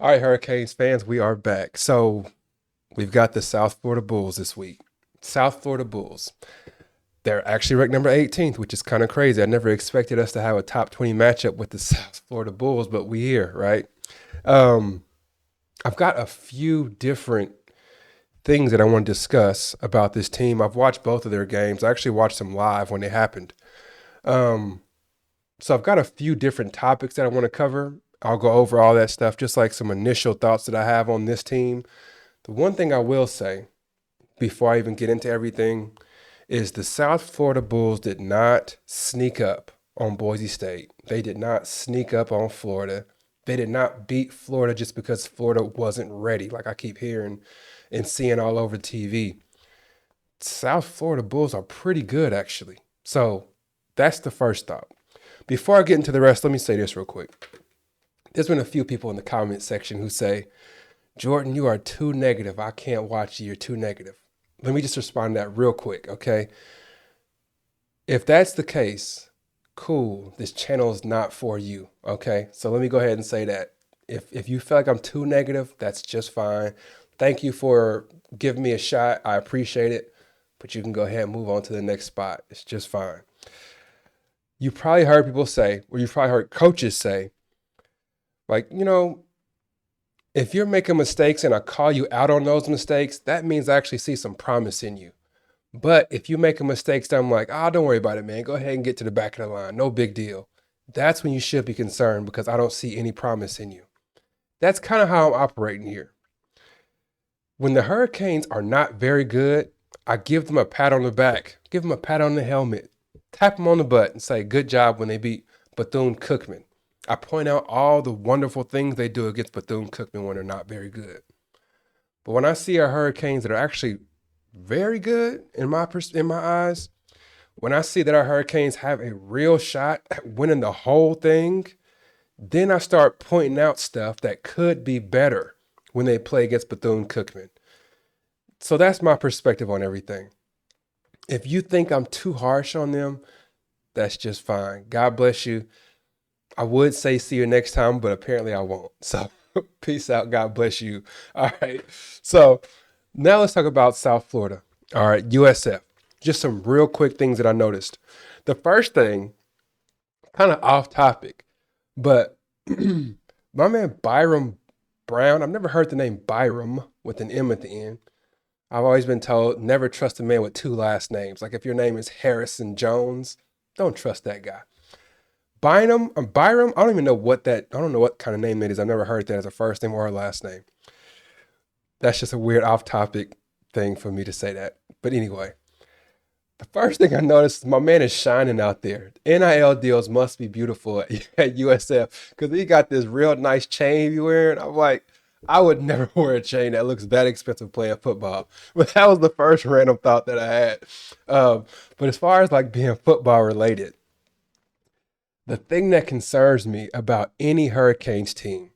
All right, Hurricanes fans, we are back. So we've got the South Florida Bulls this week. South Florida Bulls. They're actually ranked number 18th, which is kind of crazy. I never expected us to have a top 20 matchup with the South Florida Bulls, but we here, right? Um, I've got a few different things that I want to discuss about this team. I've watched both of their games. I actually watched them live when they happened. Um, so I've got a few different topics that I want to cover. I'll go over all that stuff, just like some initial thoughts that I have on this team. The one thing I will say before I even get into everything is the South Florida Bulls did not sneak up on Boise State. They did not sneak up on Florida. They did not beat Florida just because Florida wasn't ready, like I keep hearing and seeing all over TV. South Florida Bulls are pretty good, actually. So that's the first thought. Before I get into the rest, let me say this real quick. There's been a few people in the comment section who say, Jordan, you are too negative. I can't watch you. You're too negative. Let me just respond to that real quick, okay? If that's the case, cool. This channel is not for you, okay? So let me go ahead and say that. If you feel like I'm too negative, that's just fine. Thank you for giving me a shot. I appreciate it. But you can go ahead and move on to the next spot. It's just fine. You probably heard people say, or you probably heard coaches say, like, if you're making mistakes and I call you out on those mistakes, that means I actually see some promise in you. But if you make a mistake, I'm like, don't worry about it, man. Go ahead and get to the back of the line. No big deal. That's when you should be concerned because I don't see any promise in you. That's kind of how I'm operating here. When the Hurricanes are not very good, I give them a pat on the back, give them a pat on the helmet, tap them on the butt, and say, good job when they beat Bethune Cookman. I point out all the wonderful things they do against Bethune Cookman when they're not very good. But when I see our Hurricanes that are actually very good in my eyes, when I see that our Hurricanes have a real shot at winning the whole thing, then I start pointing out stuff that could be better when they play against Bethune Cookman. So that's my perspective on everything. If you think I'm too harsh on them, that's just fine. God bless you. I would say see you next time, but apparently I won't. So peace out. God bless you. All right. So now let's talk about South Florida. All right. USF. Just some real quick things that I noticed. The first thing, kind of off topic, but my man Byram Brown, I've never heard the name Byram with an M at the end. I've always been told never trust a man with two last names. Like if your name is Harrison Jones, don't trust that guy. Byram, I don't even know I don't know what kind of name that is. I've never heard that as a first name or a last name. That's just a weird off topic thing for me to say that. But anyway, the first thing I noticed is my man is shining out there. NIL deals must be beautiful at USF because he got this real nice chain he wearing. I'm like, I would never wear a chain that looks that expensive playing football. But that was the first random thought that I had. But as far as like being football related, the thing that concerns me about any Hurricanes team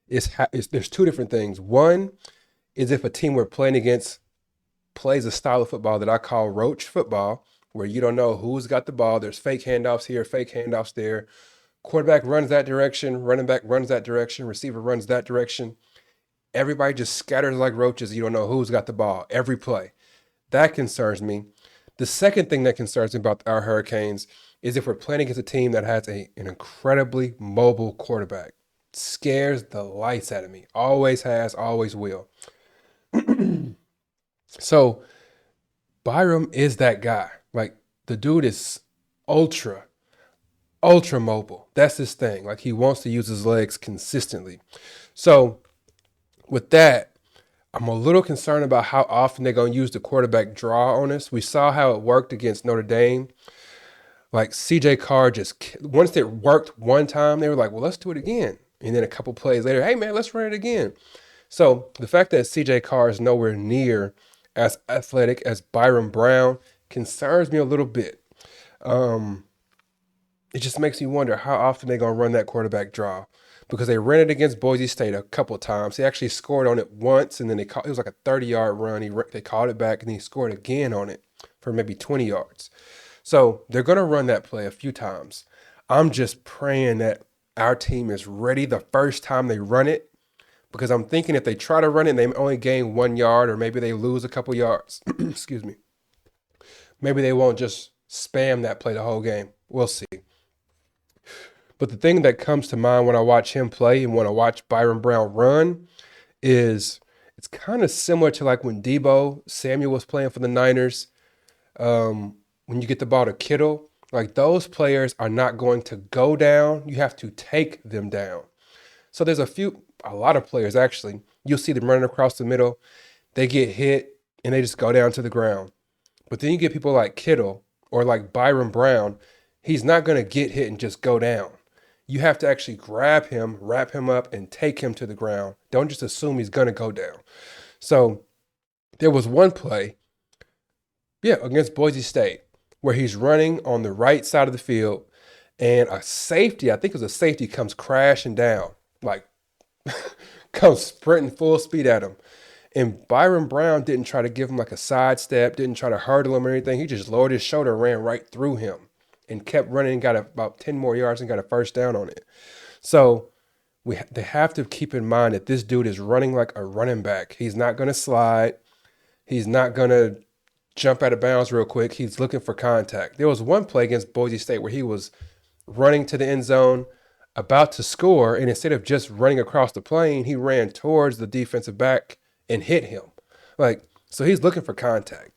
is there's two different things. One is if a team we're playing against plays a style of football that I call roach football, where you don't know who's got the ball. There's fake handoffs here, fake handoffs there. Quarterback runs that direction, running back runs that direction, receiver runs that direction. Everybody just scatters like roaches. You don't know who's got the ball every play. That concerns me. The second thing that concerns me about our Hurricanes is if we're playing against a team that has an incredibly mobile quarterback. Scares the lights out of me. Always has, always will. So Byram is that guy. Like the dude is ultra, ultra mobile. That's his thing. Like he wants to use his legs consistently. So with that, I'm a little concerned about how often they're going to use the quarterback draw on us. We saw how it worked against Notre Dame. Like CJ Carr once it worked one time, they were like, well, let's do it again. And then a couple plays later, hey, man, let's run it again. So the fact that CJ Carr is nowhere near as athletic as Byron Brown concerns me a little bit. Um, it just makes me wonder how often they're going to run that quarterback draw because they ran it against Boise State a couple of times. They actually scored on it once, and then it was like a 30-yard run. They called it back, and he scored again on it for maybe 20 yards. So they're going to run that play a few times. I'm just praying that our team is ready the first time they run it because I'm thinking if they try to run it and they only gain 1 yard, or maybe they lose a couple yards, excuse me, maybe they won't just spam that play the whole game. We'll see. But the thing that comes to mind when I watch him play and when I watch Byron Brown run is it's kind of similar to like when Debo Samuel was playing for the Niners. When you get the ball to Kittle, like those players are not going to go down. You have to take them down. So there's a lot of players actually. You'll see them running across the middle. They get hit and they just go down to the ground. But then you get people like Kittle or like Byron Brown. He's not going to get hit and just go down. You have to actually grab him, wrap him up, and take him to the ground. Don't just assume he's going to go down. So there was one play, against Boise State, where he's running on the right side of the field, and a safety, I think it was a safety, comes crashing down, like comes sprinting full speed at him. And Byron Brown didn't try to give him like a sidestep, didn't try to hurdle him or anything. He just lowered his shoulder and ran right through him and kept running and got about 10 more yards and got a first down on it. So they have to keep in mind that this dude is running like a running back. He's not going to slide. He's not going to jump out of bounds real quick. He's looking for contact. There was one play against Boise State where he was running to the end zone, about to score, and instead of just running across the plane, he ran towards the defensive back and hit him. So he's looking for contact.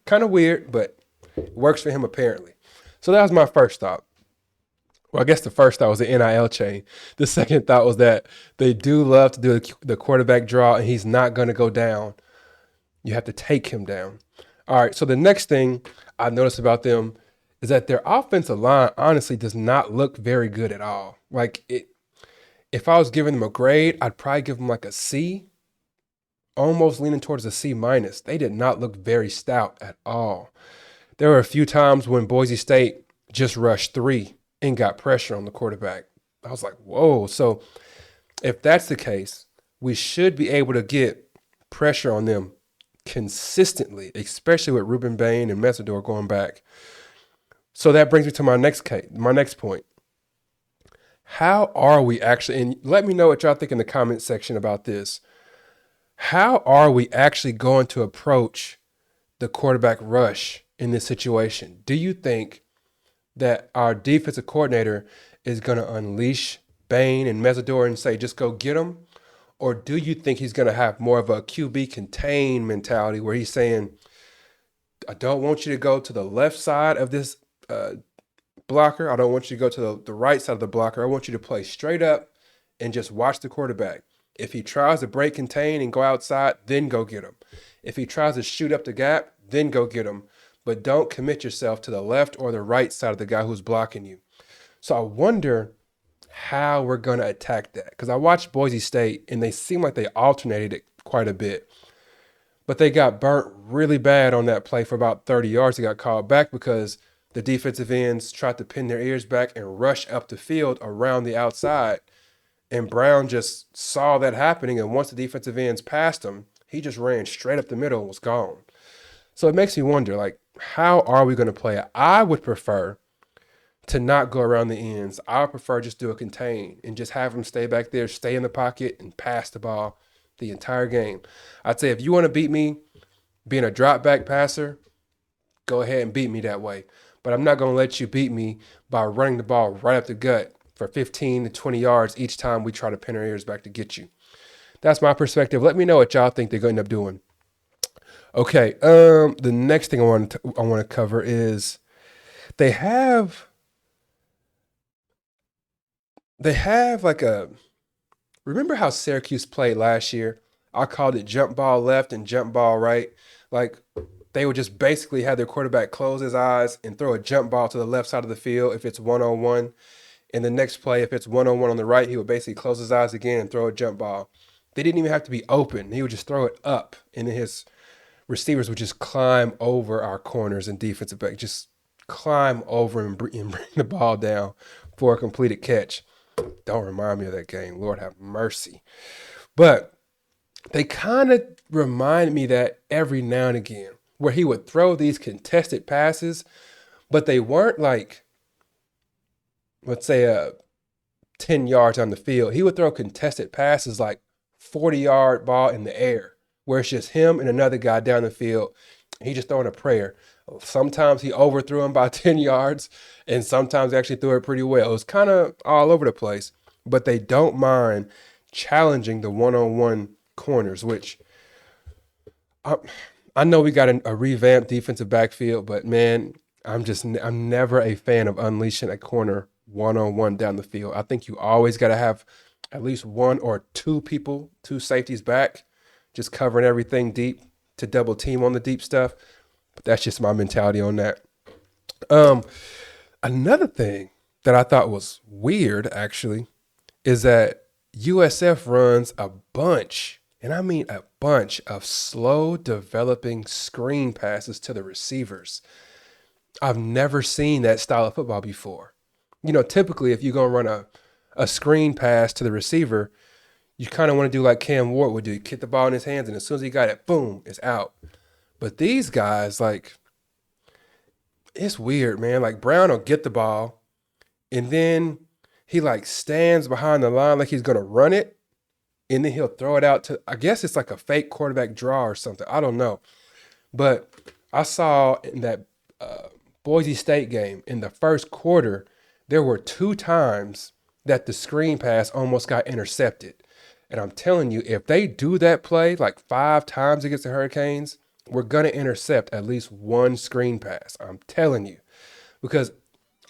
Kind of weird, but it works for him apparently. So that was my first thought. Well, I guess the first thought was the NIL chain. The second thought was that they do love to do the quarterback draw, and he's not going to go down. You have to take him down. All right, so the next thing I noticed about them is that their offensive line honestly does not look very good at all. If I was giving them a grade, I'd probably give them like a C, almost leaning towards a C minus. They did not look very stout at all. There were a few times when Boise State just rushed 3 and got pressure on the quarterback. I was like, whoa. So if that's the case, we should be able to get pressure on them consistently, especially with Ruben Bain and Mesidor going back. So that brings me to my next point. How are we actually, and let me know what y'all think in the comment section about this. How are we actually going to approach the quarterback rush in this situation? Do you think that our defensive coordinator is going to unleash Bain and Mesidor and say, just go get them? Or do you think he's going to have more of a QB contain mentality where he's saying, I don't want you to go to the left side of this blocker. I don't want you to go to the right side of the blocker. I want you to play straight up and just watch the quarterback. If he tries to break contain and go outside, then go get him. If he tries to shoot up the gap, then go get him. But don't commit yourself to the left or the right side of the guy who's blocking you. So I wonder how we're going to attack that. Because I watched Boise State, and they seem like they alternated it quite a bit. But they got burnt really bad on that play for about 30 yards. They got called back because the defensive ends tried to pin their ears back and rush up the field around the outside. And Brown just saw that happening, and once the defensive ends passed him, he just ran straight up the middle and was gone. So it makes me wonder, how are we going to play it? I would prefer to not go around the ends. I would prefer just do a contain and just have them stay back there, stay in the pocket, and pass the ball the entire game. I'd say if you want to beat me being a drop back passer, go ahead and beat me that way. But I'm not going to let you beat me by running the ball right up the gut for 15 to 20 yards each time we try to pin our ears back to get you. That's my perspective. Let me know what y'all think they're going to end up doing. Okay, the next thing I want to cover is they have remember how Syracuse played last year? I called it jump ball left and jump ball right. They would just basically have their quarterback close his eyes and throw a jump ball to the left side of the field if it's one-on-one. And the next play, if it's one-on-one on the right, he would basically close his eyes again and throw a jump ball. They didn't even have to be open. He would just throw it up, and then his receivers would just climb over our corners and defensive back, just climb over and bring the ball down for a completed catch. Don't remind me of that game. Lord have mercy. But they kind of remind me that every now and again, where he would throw these contested passes, but they weren't let's say 10 yards on the field. He would throw contested passes 40-yard ball in the air where it's just him and another guy down the field. He just throwing a prayer. Sometimes he overthrew him by 10 yards, and sometimes he actually threw it pretty well. It was kind of all over the place, but they don't mind challenging the one-on-one corners, which I know we got a revamped defensive backfield, but man, I'm never a fan of unleashing a corner one-on-one down the field. I think you always got to have at least one or two people, two safeties back, just covering everything deep to double team on the deep stuff. But that's just my mentality on that. Another thing that I thought was weird actually is that USF runs a bunch, and I mean a bunch of slow developing screen passes to the receivers. I've never seen that style of football before. Typically if you're going to run a screen pass to the receiver, you kind of want to do like Cam Ward would do. You get the ball in his hands, and as soon as he got it, boom, it's out. But these guys, like, it's weird, man. Like, Brown will get the ball, and then he, like, stands behind the line like he's going to run it, and then he'll throw it out to, I guess it's like a fake quarterback draw or something. I don't know. But I saw in that Boise State game, in the first quarter, there were 2 times that the screen pass almost got intercepted. And I'm telling you, if they do that play like 5 times against the Hurricanes, we're going to intercept at least one screen pass. I'm telling you, because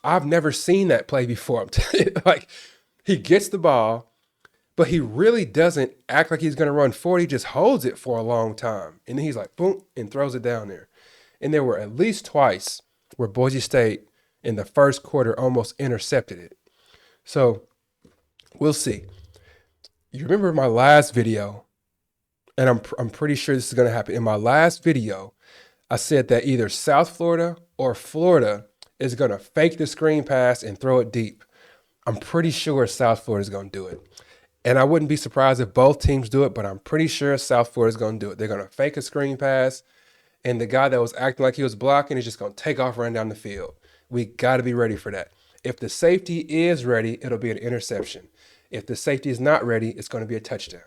I've never seen that play before. I'm telling you, like, he gets the ball, but he really doesn't act like he's going to run 40. He just holds it for a long time. And then he's like, boom, and throws it down there. And there were at least twice where Boise State in the first quarter almost intercepted it. So we'll see. You remember my last video, and I'm pretty sure this is going to happen. In my last video, I said that either South Florida or Florida is going to fake the screen pass and throw it deep. I'm pretty sure South Florida is going to do it. And I wouldn't be surprised if both teams do it, but I'm pretty sure South Florida is going to do it. They're going to fake a screen pass, and the guy that was acting like he was blocking is just going to take off, run down the field. We got to be ready for that. If the safety is ready, it'll be an interception. If the safety is not ready, it's going to be a touchdown,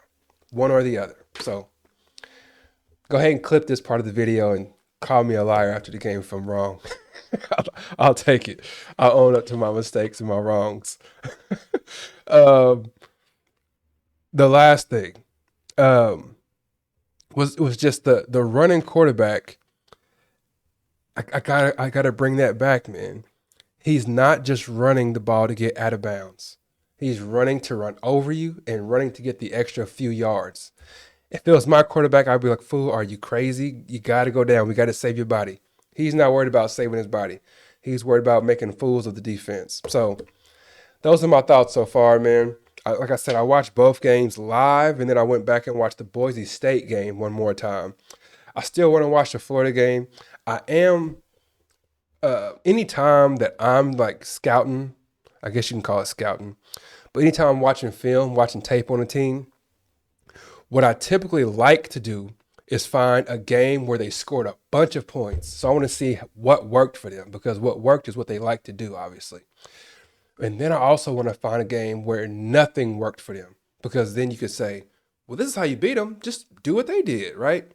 one or the other. So go ahead and clip this part of the video and call me a liar after the game if I'm wrong. I'll take it. I'll own up to my mistakes and my wrongs. The last thing was just the running quarterback. I gotta bring that back, man. He's not just running the ball to get out of bounds. He's running to run over you and running to get the extra few yards. If it was my quarterback, I'd be like, fool, are you crazy? You got to go down. We got to save your body. He's not worried about saving his body. He's worried about making fools of the defense. So those are my thoughts so far, man. Like I said, I watched both games live, and then I went back and watched the Boise State game one more time. I still want to watch the Florida game. I am, anytime that I'm like scouting, I guess you can call it scouting, but anytime I'm watching film, watching tape on a team, what I typically like to do is find a game where they scored a bunch of points. So I want to see what worked for them, because what worked is what they like to do, obviously. And then I also want to find a game where nothing worked for them, because then you could say, well, this is how you beat them. Just do what they did, right?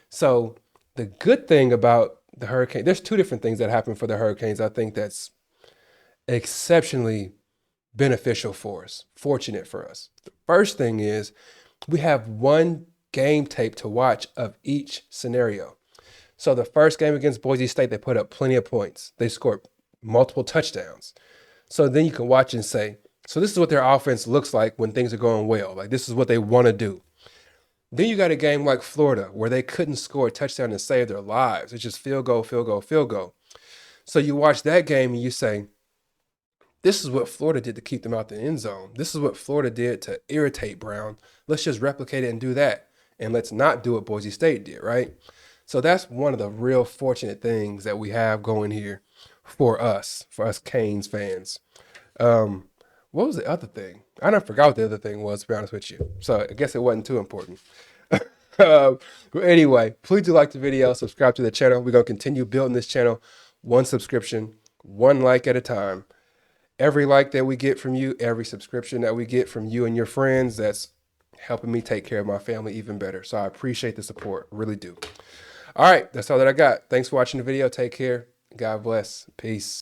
So the good thing about the Hurricane, there's 2 different things that happen for the Hurricanes. I think that's exceptionally beneficial for us, fortunate for us. The first thing is we have one game tape to watch of each scenario. So the first game against Boise State, they put up plenty of points. They scored multiple touchdowns. So then you can watch and say, so this is what their offense looks like when things are going well. Like, this is what they want to do. Then you got a game like Florida where they couldn't score a touchdown and save their lives. It's just field goal, field goal, field goal. So you watch that game and you say, this is what Florida did to keep them out the end zone. This is what Florida did to irritate Brown. Let's just replicate it and do that. And let's not do what Boise State did, right? So that's one of the real fortunate things that we have going here for us Canes fans. What was the other thing? I don't forgot what the other thing was, to be honest with you. So I guess it wasn't too important. But anyway, please do like the video, subscribe to the channel. We're going to continue building this channel, one subscription, one like at a time. Every like that we get from you, every subscription that we get from you and your friends, that's helping me take care of my family even better. So I appreciate the support. Really do. All right. That's all that I got. Thanks for watching the video. Take care. God bless. Peace.